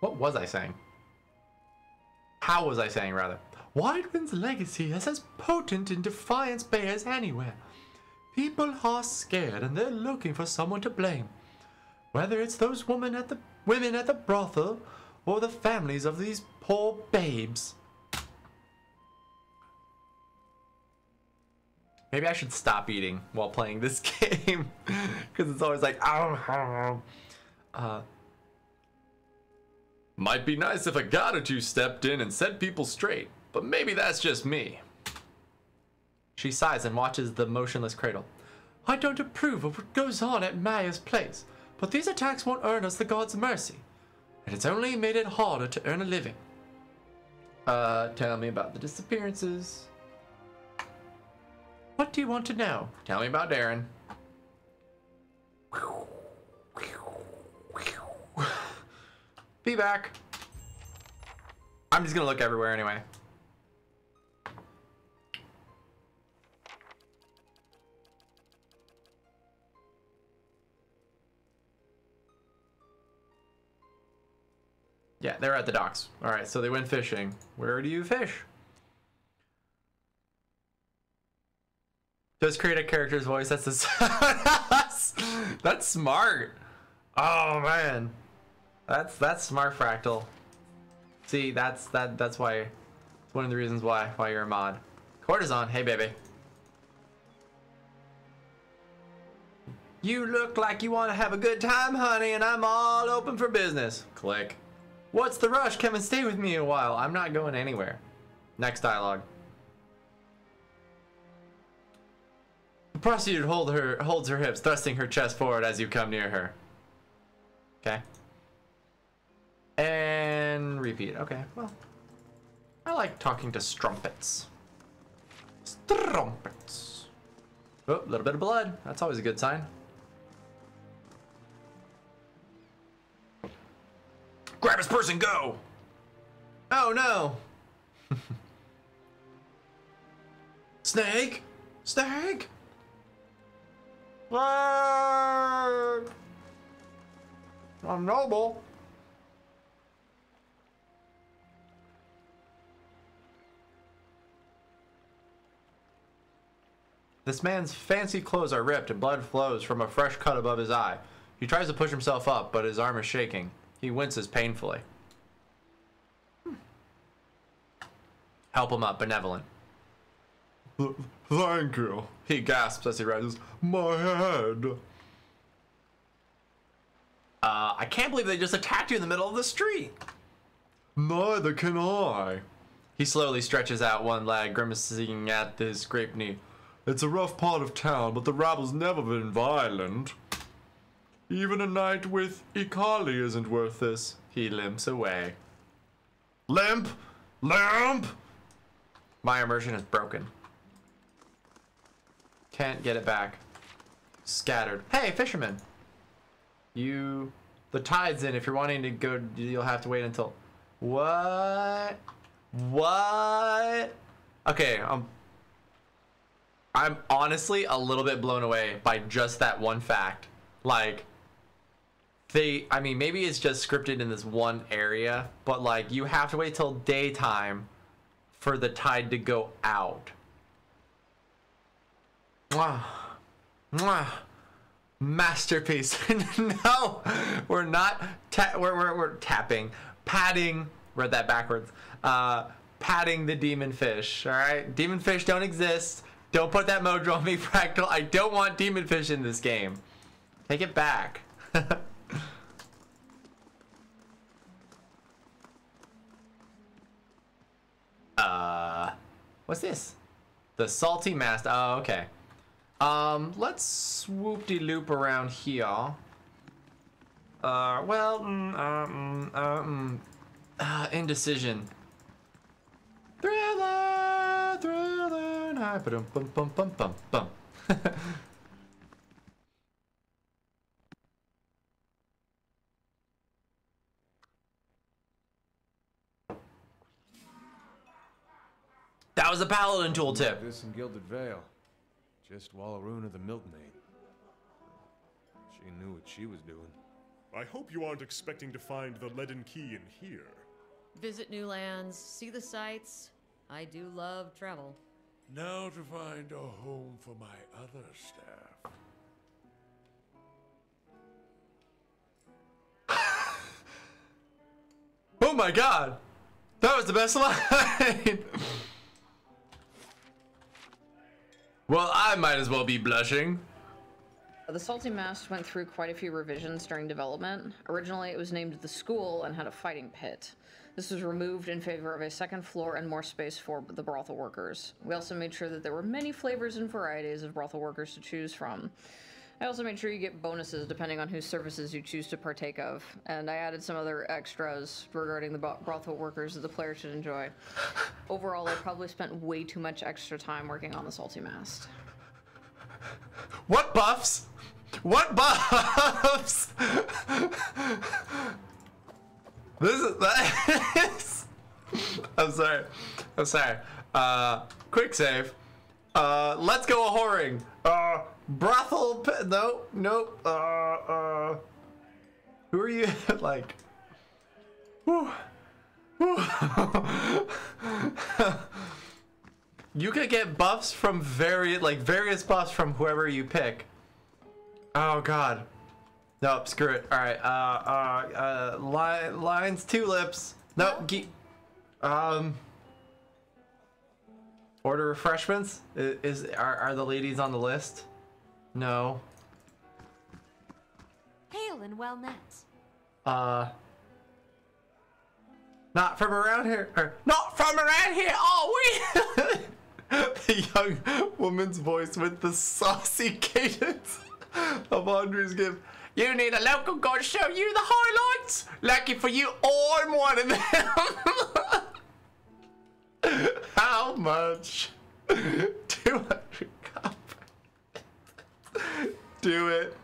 What was I saying? How was I saying, rather? Widewind's legacy is as potent in Defiance Bay as anywhere. People are scared and they're looking for someone to blame. Whether it's those women at the brothel or the families of these poor babes. Maybe I should stop eating while playing this game. Because it's always like, might be nice if a god or two stepped in and set people straight, but maybe that's just me. She sighs and watches the motionless cradle. I don't approve of what goes on at Maya's place, but these attacks won't earn us the god's mercy, and it's only made it harder to earn a living. Tell me about the disappearances. What do you want to know? Tell me about Darren. Be back. I'm just gonna look everywhere anyway. Yeah, they're at the docks. All right, so they went fishing. Where do you fish? Just create a character's voice. That's that's smart. Oh man, that's smart, Fractal. See, that's why. One of the reasons why you're a mod. Courtesan, hey baby. You look like you want to have a good time, honey, and I'm all open for business. Click. What's the rush? Come and stay with me a while. I'm not going anywhere. Next dialogue. The prostitute holds her hips, thrusting her chest forward as you come near her. Okay. And repeat. Okay, well. I like talking to strumpets. Strumpets. Oh, a little bit of blood. That's always a good sign. Grab his purse and go! Oh no! Snake! Snake! I'm noble. This man's fancy clothes are ripped and blood flows from a fresh cut above his eye. He tries to push himself up, but his arm is shaking. He winces painfully. Help him up, benevolent. Thank you. He gasps as he rises. My head. I can't believe they just attacked you in the middle of the street. Neither can I. He slowly stretches out one leg, grimacing at his scraped knee. It's a rough part of town, but the rabble's never been violent. Even a night with Ikali isn't worth this. He limps away. Limp! Limp! My immersion is broken. Can't get it back. Scattered. Hey, fisherman! The tide's in. If you're wanting to go, you'll have to wait until... What? What? Okay, I'm honestly a little bit blown away by just that one fact. Like... I mean, maybe it's just scripted in this one area, but like you have to wait till daytime for the tide to go out. Mwah. Mwah. Masterpiece. No, we're not. We're tapping, patting. Read that backwards. Patting the demon fish. All right, demon fish don't exist. Don't put that mojo on me, Fractal. I don't want demon fish in this game. Take it back. What's this? The salty mast. Oh, okay. Let's swoop-de-loop around here. Indecision. Thriller, thriller, night. Bum bum bum bum bum. That was a paladin tooltip. This in Gilded Vale. Just Wallaruna the milkmaid. She knew what she was doing. I hope you aren't expecting to find the leaden key in here. Visit new lands, see the sights. I do love travel. Now to find a home for my other staff. Oh my god! That was the best line! Well, I might as well be blushing. The Salty Mast went through quite a few revisions during development. Originally, it was named the School and had a fighting pit. This was removed in favor of a second floor and more space for the brothel workers. We also made sure that there were many flavors and varieties of brothel workers to choose from. I also made sure you get bonuses depending on whose services you choose to partake of, and I added some other extras regarding the brothel workers that the player should enjoy. Overall, I probably spent way too much extra time working on the Salty Mast. What buffs? What buffs? This is I'm sorry. Quick save. Let's go a whoring. Brothel. Nope. Who are you? Like. Whew. You could get buffs from various buffs from whoever you pick. Oh god. Nope, screw it. Alright, lines, tulips. Nope, order refreshments? Are the ladies on the list? No. Hail and well met. Not from around here. Not from around here, are we? The young woman's voice with the saucy cadence of Andre's gift. You need a local guy to show you the highlights. Lucky for you, I'm one of them. How much? 200 copper. Do it.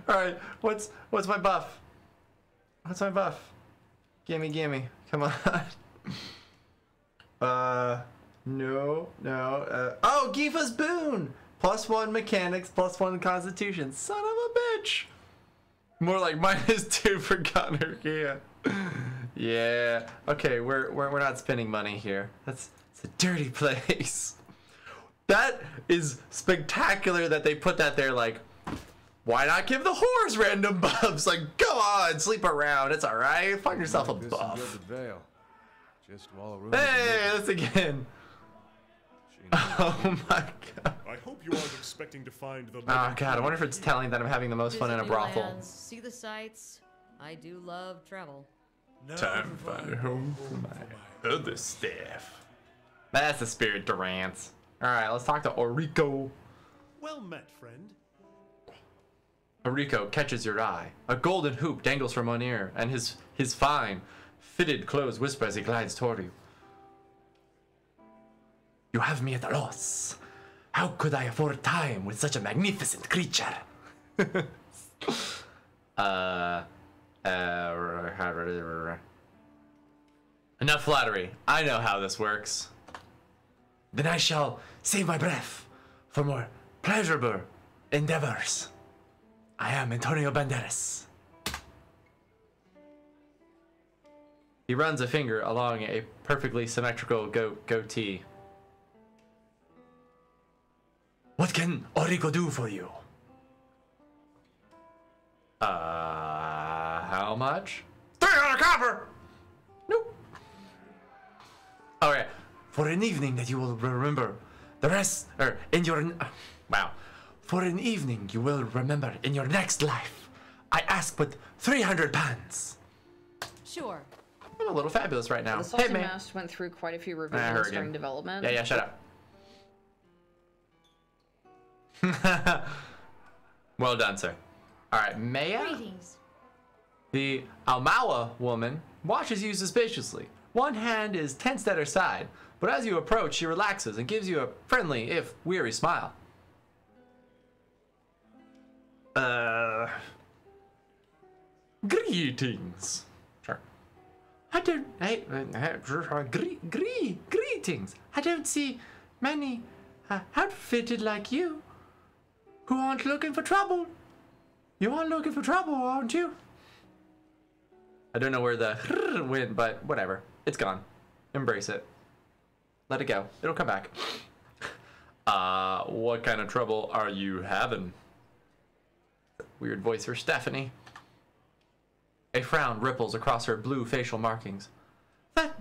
All right. What's my buff? What's my buff? Gimme. Come on. No. Oh, Gifa's boon. +1 mechanics, +1 constitution. Son of a bitch. More like -2 for Gunner. Yeah. Okay, we're not spending money here. It's a dirty place. That is spectacular that they put that there. Like, why not give the whores random buffs? Like, go on, sleep around. It's all right. Find yourself a buff. Hey, this again. Oh my god. I hope you aren't expecting to find the. Oh god, I wonder if it's telling that I'm having the most fun in a brothel. Lands, see the sights. I do love travel. Time to find a home for my other staff. That's the spirit, Durant. Alright, let's talk to Orico. Well met, friend. Orico catches your eye. A golden hoop dangles from one ear, and his fine, fitted clothes whisper as he glides toward you. You have me at a loss. How could I afford time with such a magnificent creature? Enough flattery. I know how this works. Then I shall save my breath for more pleasurable endeavors. I am Antonio Banderas. He runs a finger along a perfectly symmetrical goatee. What can Orico do for you? How much? 300 copper! Nope. Okay. For an evening that you will remember the rest, in your, wow. For an evening you will remember in your next life, I ask but 300 pounds. Sure. I'm a little fabulous right now. The Salty Hey, man. Mast went through quite a few revisions during development. Yeah, shut up. Well done, sir. Alright, Maya? Greetings. The Almawa woman watches you suspiciously. One hand is tensed at her side, but as you approach, she relaxes and gives you a friendly, if weary, smile. Greetings. Sure. Greetings. I don't see many outfitted like you who aren't looking for trouble. You aren't looking for trouble, aren't you? I don't know where the went, but whatever. It's gone. Embrace it. Let it go. It'll come back. What kind of trouble are you having? Weird voice for Stephanie. A frown ripples across her blue facial markings. The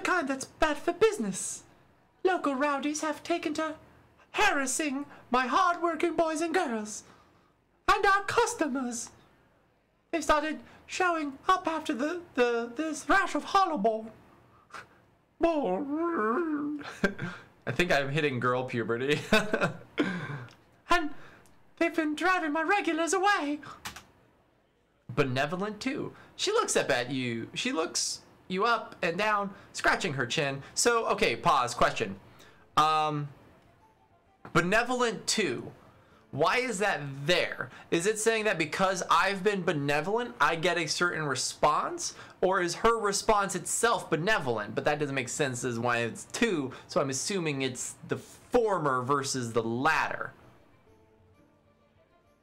kind that's bad for business. Local rowdies have taken to harassing my hard-working boys and girls. And our customers. They started showing up after this rash of hollowborn. I think I'm hitting girl puberty. And they've been driving my regulars away. Benevolent too. She looks up at you. She looks you up and down, scratching her chin. So, okay, pause. Question. Benevolent too. Why is that there? Is it saying that because I've been benevolent, I get a certain response? Or is her response itself benevolent? But that doesn't make sense as why it's two, so I'm assuming it's the former versus the latter.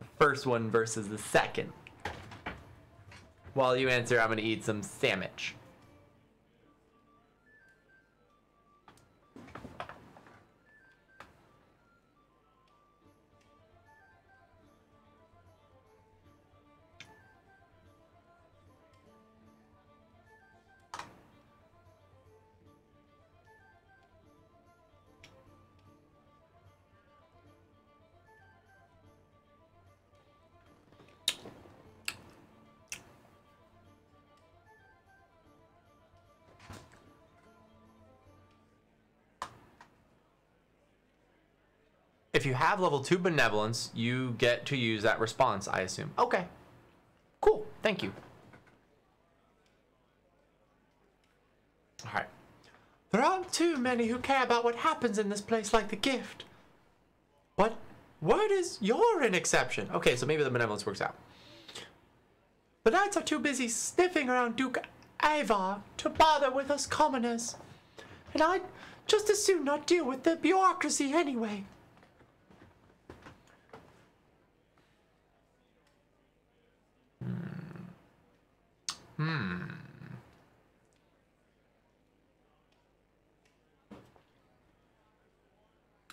The first one versus the second. While you answer, I'm gonna eat some sandwich. If you have level 2 benevolence, you get to use that response, I assume. Okay. Cool. Thank you. Alright. There aren't too many who care about what happens in this place like the gift. But word is you're an exception. Okay, so maybe the benevolence works out. The knights are too busy sniffing around Duke Avar to bother with us commoners. And I'd just as soon not deal with the bureaucracy anyway.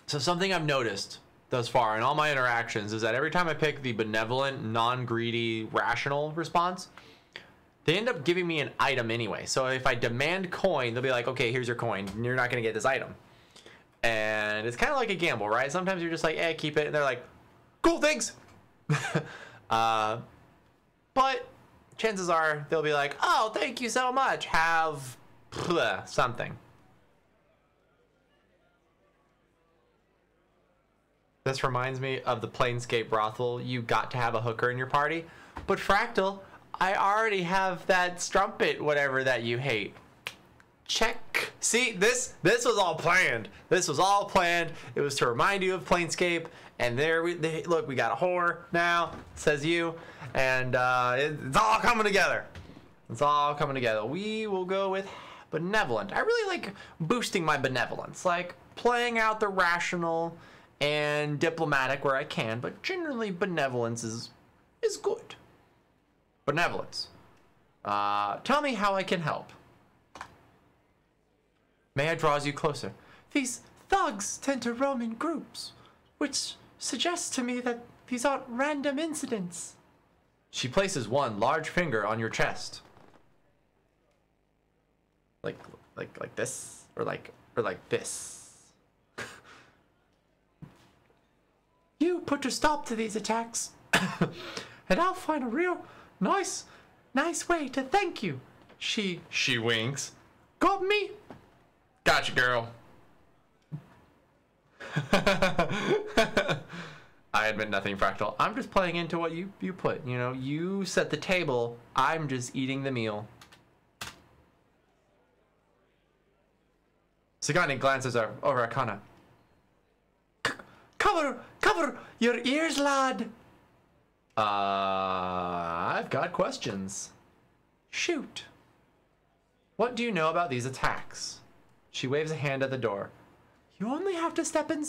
So something I've noticed thus far in all my interactions is that every time I pick the benevolent, non-greedy, rational response, they end up giving me an item anyway. So if I demand coin, they'll be like, okay, here's your coin. You're not going to get this item. And it's kind of like a gamble, right? Sometimes you're just like, eh, keep it. And they're like, cool, thanks. But chances are they'll be like, oh, thank you so much. Have something. This reminds me of the Planescape brothel. You got to have a hooker in your party. But Fractal, I already have that strumpet, whatever that you hate. Check. See, this was all planned. This was all planned. It was to remind you of Planescape. And there look, we got a whore now, says you. And it's all coming together. It's all coming together. We will go with benevolent. I really like boosting my benevolence. Like playing out the rational and diplomatic where I can, but generally benevolence is good. Benevolence. Tell me how I can help. May I draw you closer? These thugs tend to roam in groups, which suggests to me that these aren't random incidents. She places one large finger on your chest. Like this? Or like this? You put a stop to these attacks, and I'll find a real nice way to thank you. She winks. Got me? Gotcha, girl. I admit nothing, Fractal. I'm just playing into what you put. You know, you set the table. I'm just eating the meal. Sagani glances over at Kana. Cover your ears, lad. I've got questions. Shoot. What do you know about these attacks? She waves a hand at the door. You only have to step in